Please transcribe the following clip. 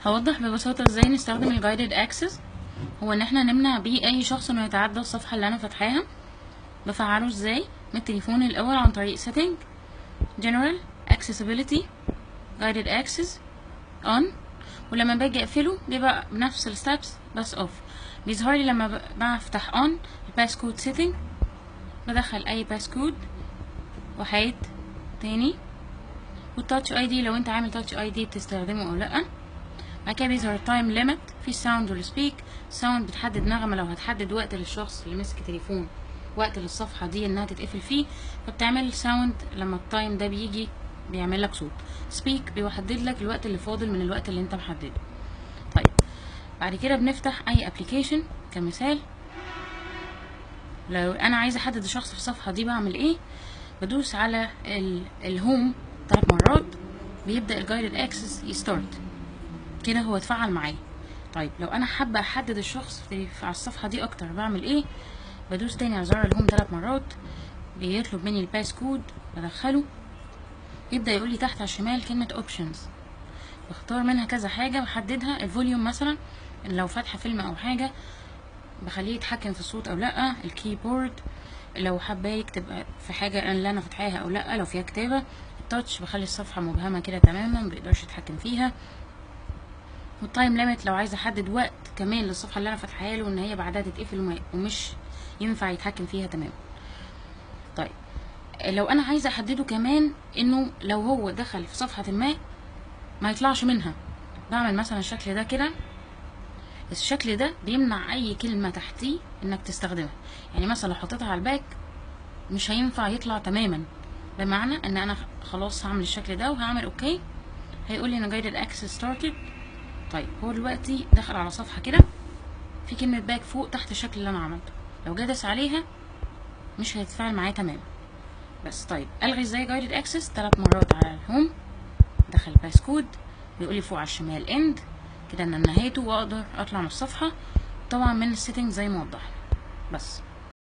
هوضح ببساطة ازاي نستخدم الجايدد اكسس. هو ان احنا نمنع بيه اي شخص انه يتعدى الصفحة اللي انا فاتحاها. بفعله ازاي؟ من التليفون الاول عن طريق setting general accessibility guided access on، ولما باجي اقفله بيبقى بنفس الستبس بس off. بيظهر لي لما بفتح on الباس كود setting، بدخل اي باس كود وحيد تاني، والتاتش اي دي لو انت عامل تاتش اي دي بتستخدمه او لا. بعد كده بيظهر التايم ليميت في الساوند والسبيك. ساوند بتحدد نغمة، لو هتحدد وقت للشخص اللي ماسك تليفون، وقت للصفحة دي انها تتقفل فيه، فبتعمل ساوند لما التايم ده بيجي بيعمل لك صوت. سبيك بيحدد لك الوقت اللي فاضل من الوقت اللي انت محدده. طيب بعد كده بنفتح اي ابلكيشن. كمثال لو انا عايزه احدد الشخص في الصفحه دي بعمل ايه؟ بدوس على الهوم 3 مرات، بيبدا الجايدد اكسس يستارت كده، هو اتفعل معايا. طيب لو انا حابه احدد الشخص على الصفحه دي اكتر بعمل ايه؟ بدوس تاني على زرار الهوم 3 مرات، بيطلب مني الباس كود، بدخله، يبدا يقول لي تحت على الشمال كلمه اوبشنز، بختار منها كذا حاجه بحددها. الفوليوم مثلا لو فاتحه فيلم او حاجه بخليه يتحكم في الصوت او لا. الكيبورد لو حابه يكتب في حاجه اللي انا فاتحاها او لا، لو فيها كتابه. التاتش بخلي الصفحه مبهمه كده تماما مبيقدرش يتحكم فيها. والتايم ليميت لو عايزه احدد وقت كمان للصفحه اللي انا فاتحاها له ان هي بعدها تتقفل ومش ينفع يتحكم فيها تماما. طيب لو انا عايزه احدده كمان انه لو هو دخل في صفحه ما يطلعش منها، بعمل مثلا الشكل ده كده. الشكل ده بيمنع اي كلمه تحتيه انك تستخدمها. يعني مثلا لو حطيتها على الباك مش هينفع يطلع تماما، بمعنى ان انا خلاص هعمل الشكل ده وهعمل اوكي، هيقول لي ان جايدد اكسس ستارتد. طيب هو دلوقتي دخل على صفحه كده في كلمه باك فوق تحت الشكل اللي انا عملته، لو جدس عليها مش هيتفاعل معايا تماما. بس طيب الغي ازاي جايدد اكسس؟ 3 مرات على الهوم، دخل باس كود، بيقول لي فوق على الشمال اند، كده انا نهيته واقدر اطلع من الصفحه طبعا من السيتنج زي ما وضحنا. بس